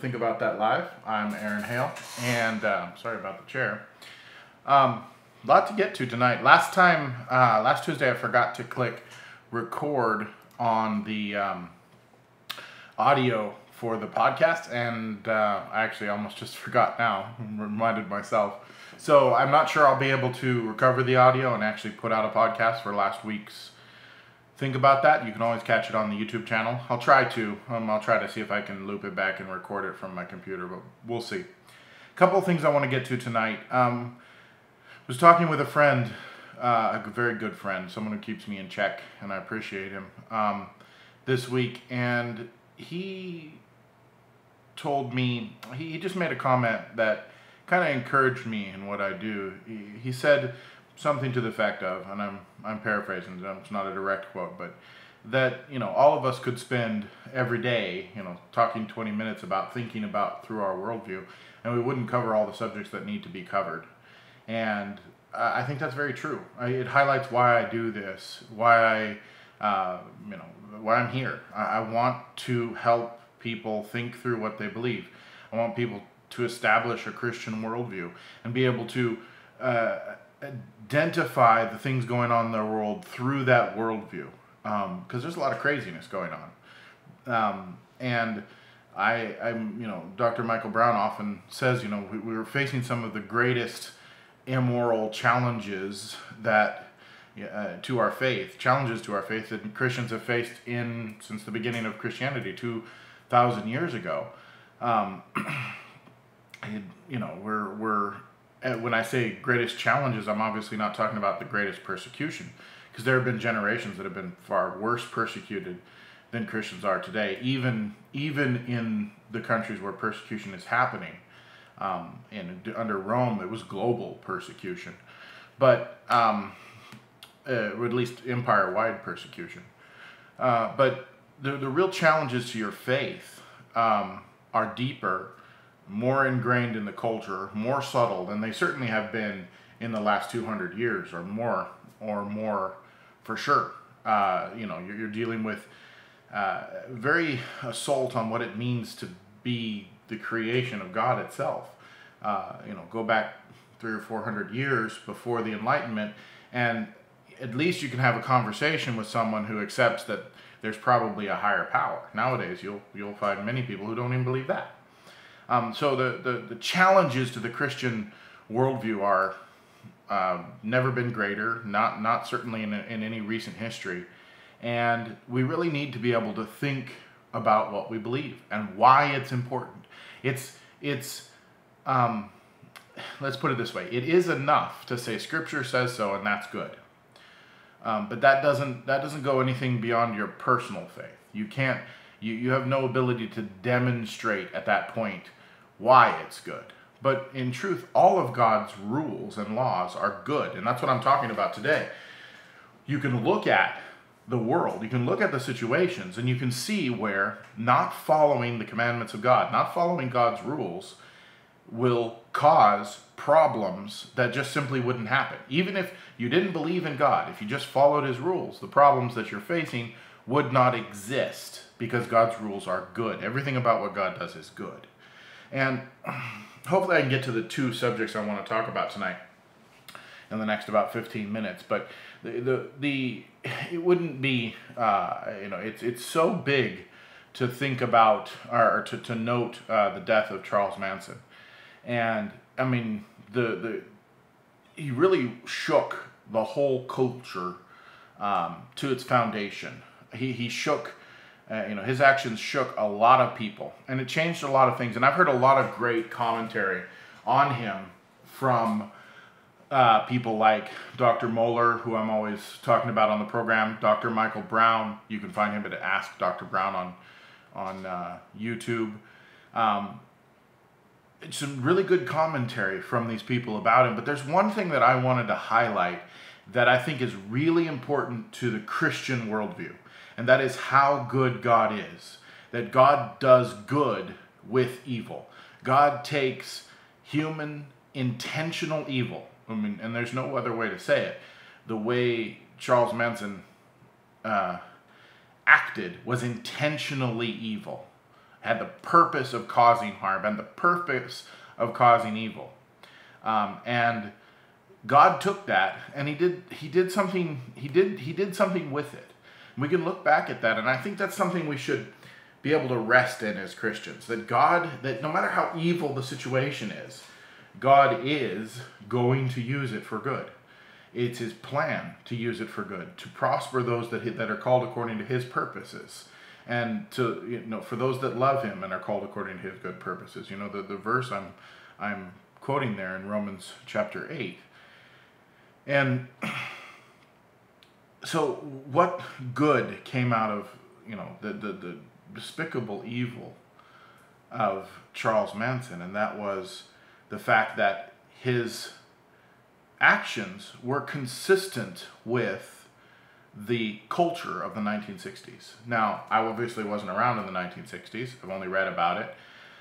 Think About That Live. I'm Aaron Hale, and sorry about the chair. Lot to get to tonight. Last Tuesday, I forgot to click record on the audio for the podcast, and I actually almost just forgot now, reminded myself. So I'm not sure I'll be able to recover the audio and actually put out a podcast for last week's Think About That. You can always catch it on the YouTube channel. I'll try to see if I can loop it back and record it from my computer, but we'll see. A couple of things I want to get to tonight. Was talking with a friend, a very good friend, someone who keeps me in check, and I appreciate him, this week, and he told me, he just made a comment that kind of encouraged me in what I do. He said something to the effect of, and I'm paraphrasing, it's not a direct quote, but that, all of us could spend every day, talking 20 minutes about thinking about through our worldview, and we wouldn't cover all the subjects that need to be covered. And I think that's very true. It highlights why I do this, why why I'm here. I want to help people think through what they believe. I want people to establish a Christian worldview and be able to identify the things going on in their world through that worldview. Because there's a lot of craziness going on. And I'm, Dr. Michael Brown often says, we were facing some of the greatest immoral challenges to our faith that Christians have faced since the beginning of Christianity 2,000 years ago. When I say greatest challenges, I'm obviously not talking about the greatest persecution, because there have been generations that have been far worse persecuted than Christians are today, even in the countries where persecution is happening. Under Rome, it was global persecution, but or at least empire-wide persecution. But the real challenges to your faith are deeper, more ingrained in the culture, more subtle than they certainly have been in the last 200 years or more for sure. You're dealing with very assault on what it means to be the creation of God itself. Go back 300 or 400 years before the Enlightenment, and at least you can have a conversation with someone who accepts that there's probably a higher power. Nowadays, you'll find many people who don't even believe that. So the challenges to the Christian worldview are never been greater, not certainly in any recent history, and we really need to be able to think about what we believe and why it's important. Let's put it this way: it is enough to say Scripture says so, and that's good. But that doesn't go anything beyond your personal faith. You have no ability to demonstrate at that point why it's good. But in truth, all of God's rules and laws are good, and that's what I'm talking about today. You can look at the world, you can look at the situations, and you can see where not following the commandments of God, not following God's rules, will cause problems that just simply wouldn't happen. Even if you didn't believe in God, if you just followed His rules, the problems that you're facing would not exist, because God's rules are good. Everything about what God does is good. And hopefully I can get to the two subjects I want to talk about tonight in the next about 15 minutes. But it wouldn't be, it's so big to think about, or to note the death of Charles Manson. And I mean, he really shook the whole culture to its foundation. He shook, his actions shook a lot of people, and it changed a lot of things. And I've heard a lot of great commentary on him from people like Dr. Moeller, who I'm always talking about on the program, Dr. Michael Brown. You can find him at Ask Dr. Brown on YouTube. It's some really good commentary from these people about him. But there's one thing that I wanted to highlight that I think is really important to the Christian worldview, and that is how good God is. That God does good with evil. God takes human intentional evil, and there's no other way to say it. The way Charles Manson acted was intentionally evil. had the purpose of causing harm and the purpose of causing evil. And God took that and he did something with it. And we can look back at that, and I think that's something we should be able to rest in as Christians. That no matter how evil the situation is, God is going to use it for good. It's his plan to use it for good, to prosper those that are called according to his purposes, and to, for those that love him and are called according to his good purposes. The verse I'm quoting there in Romans chapter 8. And so what good came out of, the despicable evil of Charles Manson? And that was the fact that his actions were consistent with the culture of the 1960s. Now, I obviously wasn't around in the 1960s. I've only read about it.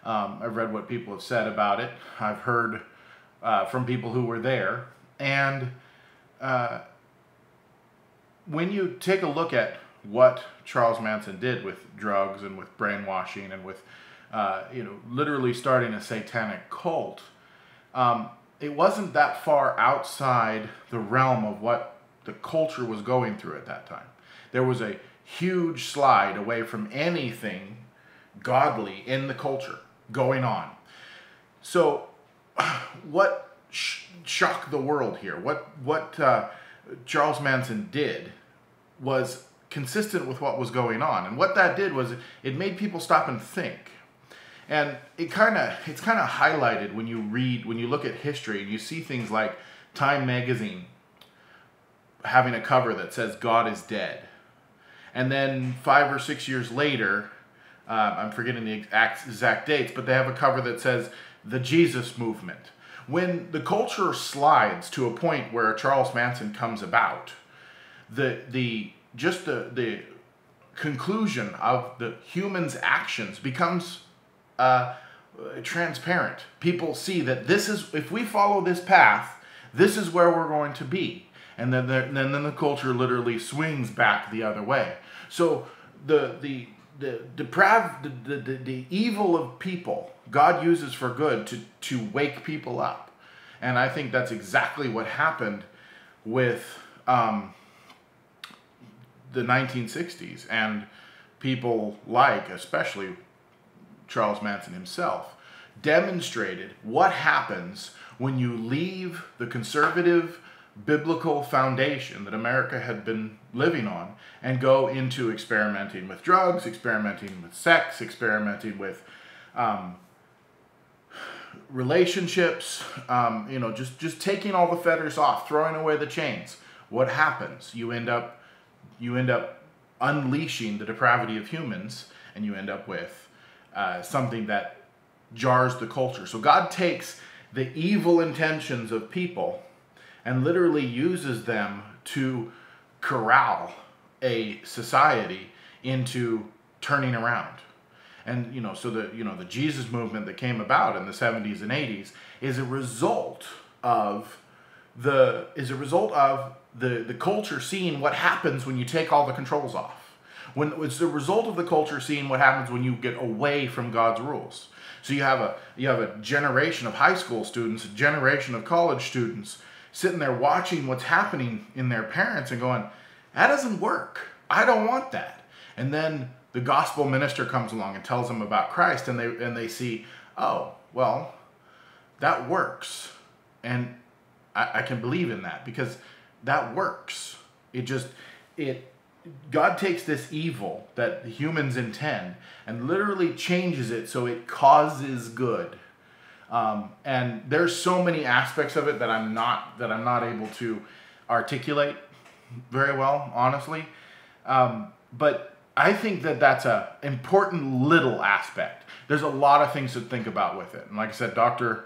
I've read what people have said about it. I've heard from people who were there. And when you take a look at what Charles Manson did with drugs and with brainwashing and with, literally starting a satanic cult, it wasn't that far outside the realm of what the culture was going through at that time. There was a huge slide away from anything godly in the culture going on. So what shocked the world here, what Charles Manson did was consistent with what was going on. And what that did was it made people stop and think. And it's kind of highlighted when you look at history and you see things like Time magazine having a cover that says God is dead. And then 5 or 6 years later, I'm forgetting the exact dates, but they have a cover that says the Jesus movement. When the culture slides to a point where Charles Manson comes about, the conclusion of the human's actions becomes transparent. People see that if we follow this path, this is where we're going to be. And then the culture literally swings back the other way. So the evil of people, God uses for good to wake people up. And I think that's exactly what happened with the 1960s, and people like, especially Charles Manson himself, demonstrated what happens when you leave the conservative biblical foundation that America had been living on and go into experimenting with drugs, experimenting with sex, experimenting with relationships, just taking all the fetters off, throwing away the chains. What happens? You end up unleashing the depravity of humans, and you end up with something that jars the culture. So God takes the evil intentions of people and literally uses them to corral a society into turning around. And so the Jesus movement that came about in the 70s and 80s is a result of the culture seeing what happens when you take all the controls off. It's the result of the culture seeing what happens when you get away from God's rules. So you have a generation of high school students, a generation of college students sitting there watching what's happening in their parents and going, that doesn't work. I don't want that. And then the gospel minister comes along and tells them about Christ, and they see, oh, well, that works. And I can believe in that because that works. God takes this evil that the humans intend and literally changes it so it causes good. And there's so many aspects of it that I'm not able to articulate very well, honestly. But I think that's a important little aspect. There's a lot of things to think about with it. And like I said, Dr.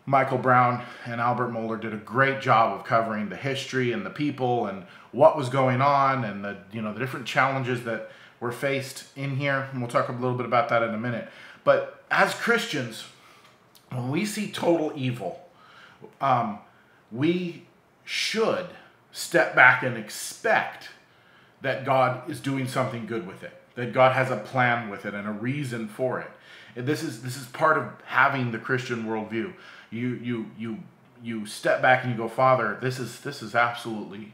Michael Brown and Albert Mohler did a great job of covering the history and the people and what was going on and the different challenges that were faced in here. And we'll talk a little bit about that in a minute. But as Christians, when we see total evil, we should step back and expect that God is doing something good with it. that God has a plan with it and a reason for it. And this is part of having the Christian worldview. You step back and you go, Father, this is absolutely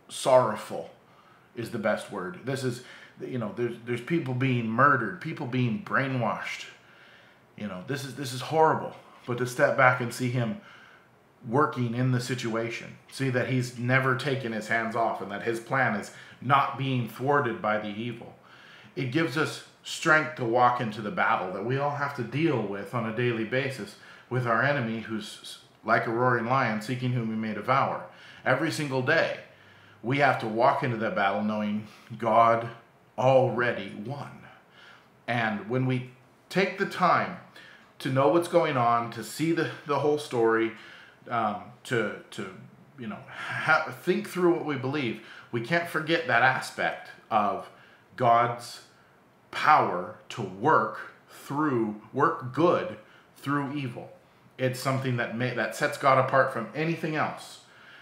sorrowful, is the best word. This is, there's people being murdered, people being brainwashed. This is horrible. But to step back and see him working in the situation, see that he's never taken his hands off and that his plan is not being thwarted by the evil, it gives us strength to walk into the battle that we all have to deal with on a daily basis with our enemy, who's like a roaring lion seeking whom he may devour. Every single day we have to walk into that battle knowing God already won. And when we take the time to know what's going on, to see the whole story, to think through what we believe, we can't forget that aspect of God's power to work good through evil. It's something that sets God apart from anything else.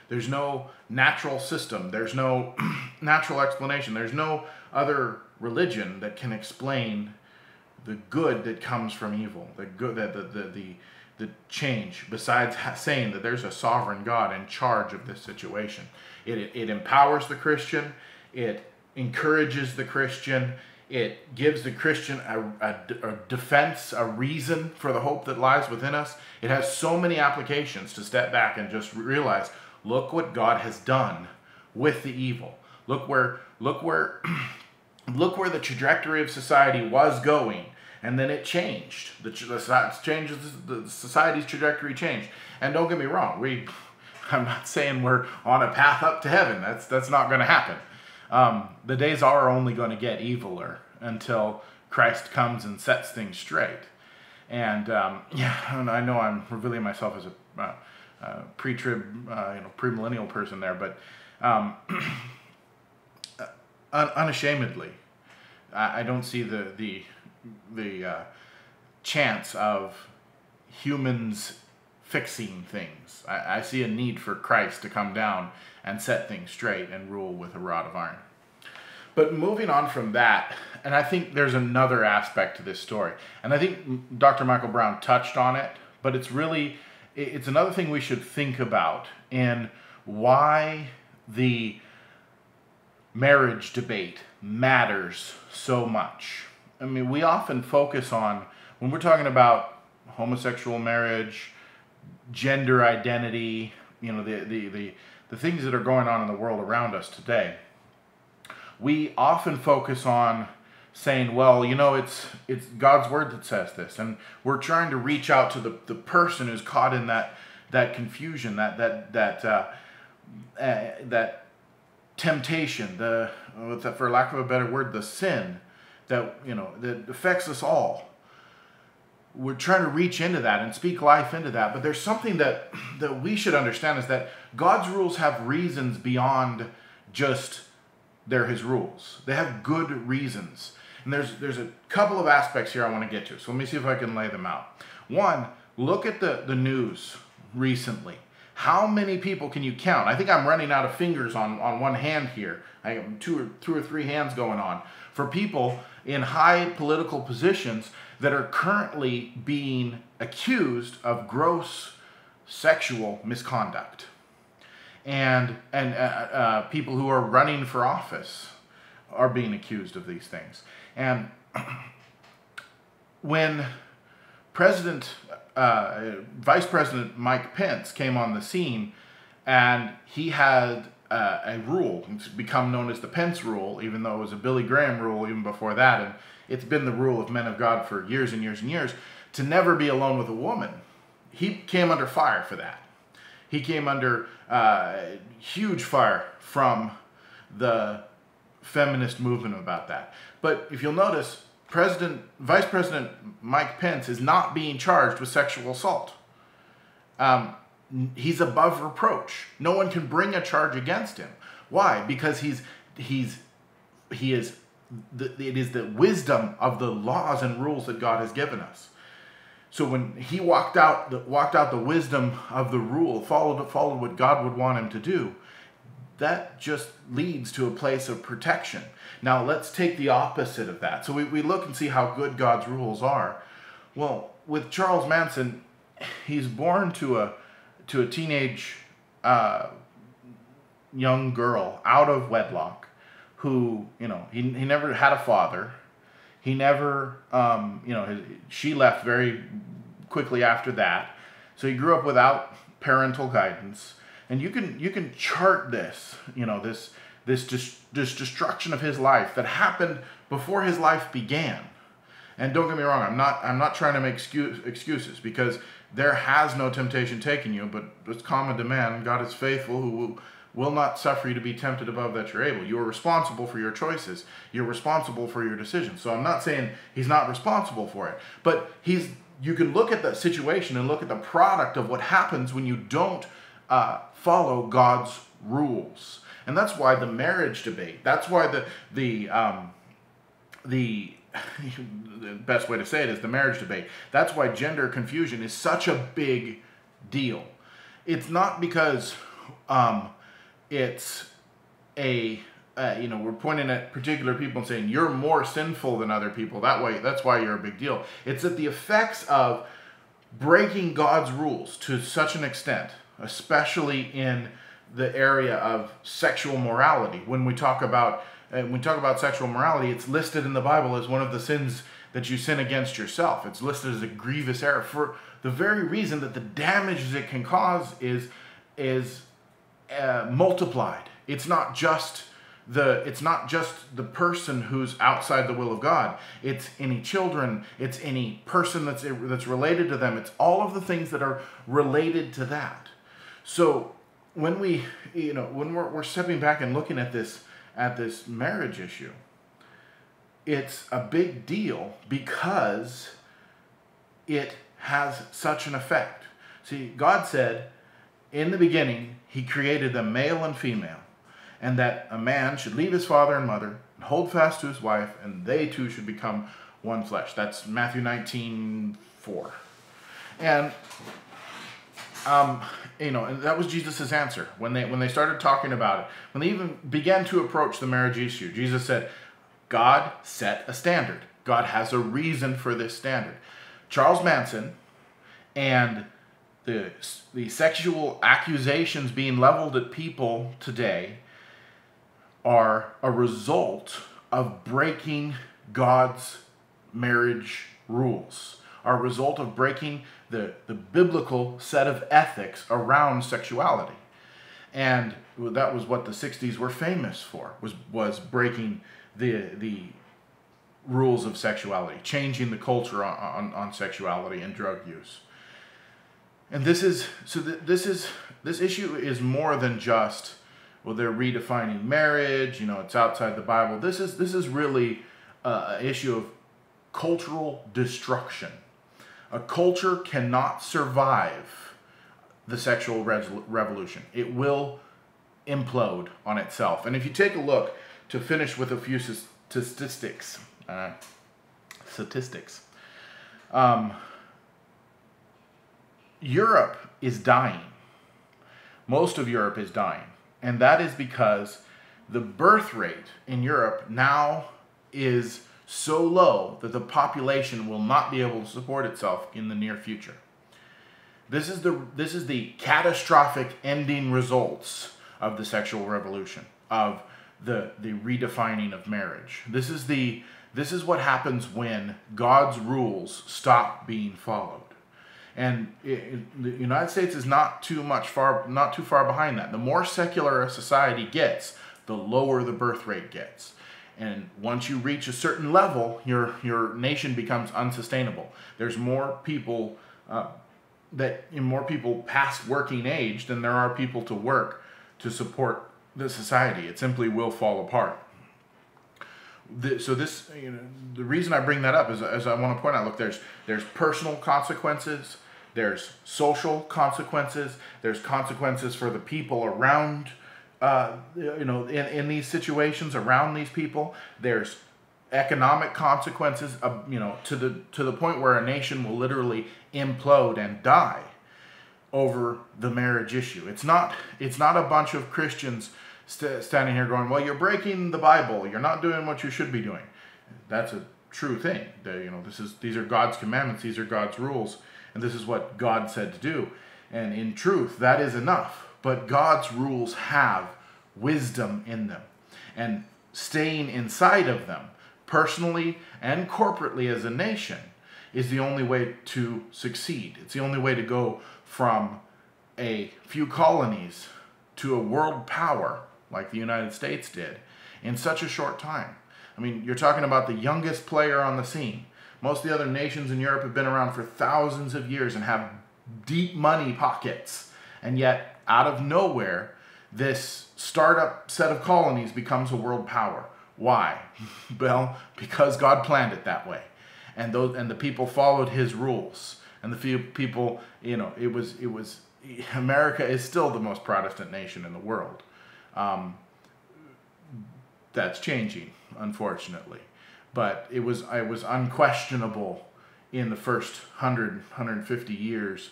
There's no natural system. There's no natural explanation. There's no other religion that can explain the good that comes from evil. The good, the change. Besides saying that there's a sovereign God in charge of this situation, it empowers the Christian. It encourages the Christian. It gives the Christian a defense, a reason for the hope that lies within us. It has so many applications to step back and just realize, look what God has done with the evil. Look where the trajectory of society was going, and then it changed. The society's trajectory changed. And don't get me wrong, I'm not saying we're on a path up to heaven. That's not going to happen. The days are only going to get eviler until Christ comes and sets things straight. And I know I'm revealing myself as a pre-trib, premillennial person there, but unashamedly, I don't see the chance of humans fixing things. I see a need for Christ to come down and set things straight and rule with a rod of iron. But moving on from that, and I think there's another aspect to this story, and I think Dr. Michael Brown touched on it, but it's another thing we should think about in why the marriage debate matters so much. I mean, we often focus on, when we're talking about homosexual marriage, gender identity, the things that are going on in the world around us today, we often focus on saying, well, it's God's word that says this, and we're trying to reach out to the person who's caught in that confusion, that temptation, for lack of a better word, the sin that affects us all. We're trying to reach into that and speak life into that. But there's something that we should understand, is that God's rules have reasons beyond just they're his rules. They have good reasons. And there's a couple of aspects here I want to get to. So let me see if I can lay them out. One, look at the news recently. How many people can you count? I think I'm running out of fingers on one hand here. I have two or three hands going on for people in high political positions that are currently being accused of gross sexual misconduct, and people who are running for office are being accused of these things. And when Vice President Mike Pence came on the scene, and he had a rule, it's become known as the Pence rule, even though it was a Billy Graham rule even before that, and it's been the rule of men of God for years and years and years, to never be alone with a woman. He came under fire for that. He came under huge fire from the feminist movement about that. But if you'll notice, Vice President Mike Pence is not being charged with sexual assault. He's above reproach. No one can bring a charge against him. Why? Because it is the wisdom of the laws and rules that God has given us. So when he walked out the wisdom of the rule, followed what God would want him to do, that just leads to a place of protection. Now let's take the opposite of that. So we look and see how good God's rules are. Well, with Charles Manson, he's born to a teenage young girl out of wedlock who, he never had a father. He never, she left very quickly after that. So he grew up without parental guidance. And you can chart this, this destruction of his life that happened before his life began. And don't get me wrong, I'm not trying to make excuses, because there has no temptation taken you, but it's common to man. God is faithful, who will not suffer you to be tempted above that you're able. You are responsible for your choices. You're responsible for your decisions. So I'm not saying he's not responsible for it, but you can look at the situation and look at the product of what happens when you don't follow God's rules. And that's why the marriage debate, that's why the best way to say it is the marriage debate. That's why gender confusion is such a big deal. It's not because it's we're pointing at particular people and saying you're more sinful than other people. That's why you're a big deal. It's that the effects of breaking God's rules to such an extent, especially in the area of sexual morality. When we talk about sexual morality, it's listed in the Bible as one of the sins that you sin against yourself. It's listed as a grievous error for the very reason that the damage it can cause is multiplied. It's not just the person who's outside the will of God. It's any children. It's any person that's related to them. It's all of the things that are related to that. So when we're stepping back and looking at this marriage issue, it's a big deal because it has such an effect. See, God said in the beginning, he created them male and female, and that a man should leave his father and mother and hold fast to his wife, and they two should become one flesh. That's Matthew 19:4. And and that was Jesus' answer when they started talking about it. When they even began to approach the marriage issue, Jesus said, God set a standard. God has a reason for this standard. Charles Manson and the sexual accusations being leveled at people today are a result of breaking God's marriage rules, are a result of breaking the biblical set of ethics around sexuality. And that was what the 60s were famous for, was breaking the rules of sexuality, changing the culture on sexuality and drug use. And this issue is more than just, well, they're redefining marriage, it's outside the Bible. This is really an issue of cultural destruction. A culture cannot survive the sexual revolution. It will implode on itself. And if you take a look, to finish with a few statistics, Europe is dying. Most of Europe is dying. And that is because the birth rate in Europe now is so low that the population will not be able to support itself in the near future. This is the catastrophic ending results of the sexual revolution, of the redefining of marriage. This is what happens when God's rules stop being followed. And the United States is not too far behind that. The more secular a society gets, the lower the birth rate gets. And once you reach a certain level, your nation becomes unsustainable. There's more people past working age than there are people to work to support the society. It simply will fall apart. The reason I bring that up is, as I want to point out, look, there's personal consequences, there's social consequences, there's consequences for the people around. In these situations around these people, there's economic consequences, to the point where a nation will literally implode and die over the marriage issue. It's not a bunch of Christians standing here going, well, you're breaking the Bible. You're not doing what you should be doing. That's a true thing. These are God's commandments. These are God's rules. And this is what God said to do. And in truth, that is enough. But God's rules have wisdom in them. And staying inside of them, personally and corporately as a nation, is the only way to succeed. It's the only way to go from a few colonies to a world power like the United States did in such a short time. I mean, you're talking about the youngest player on the scene. Most of the other nations in Europe have been around for thousands of years and have deep money pockets. And yet, out of nowhere, this startup set of colonies becomes a world power. Why? Well, because God planned it that way. And the people followed his rules. And the few people, America is still the most Protestant nation in the world. That's changing, unfortunately. But it was unquestionable in the first 150 years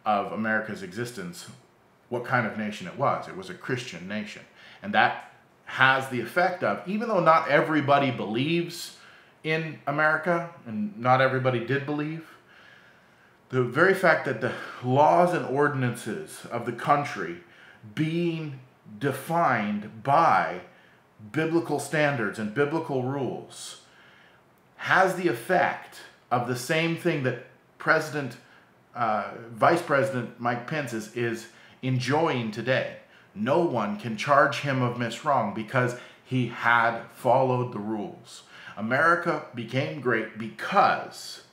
of America's existence what kind of nation it was. It was a Christian nation. And that has the effect of, even though not everybody believes in America, and not everybody did believe, the very fact that the laws and ordinances of the country being defined by biblical standards and biblical rules has the effect of the same thing that Vice President Mike Pence is enjoying today. No one can charge him of miswrong because he had followed the rules. America became great because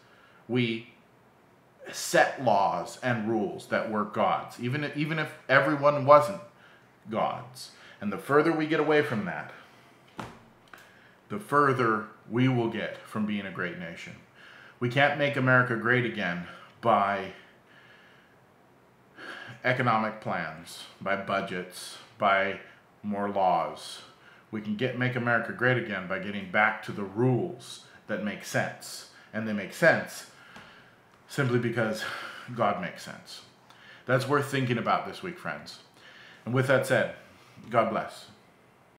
we set laws and rules that were God's, even if everyone wasn't God's. And the further we get away from that, the further we will get from being a great nation. We can't make America great again by economic plans, by budgets, by more laws. We can make America great again by getting back to the rules that make sense. And they make sense simply because God makes sense. That's worth thinking about this week, friends. And with that said, God bless.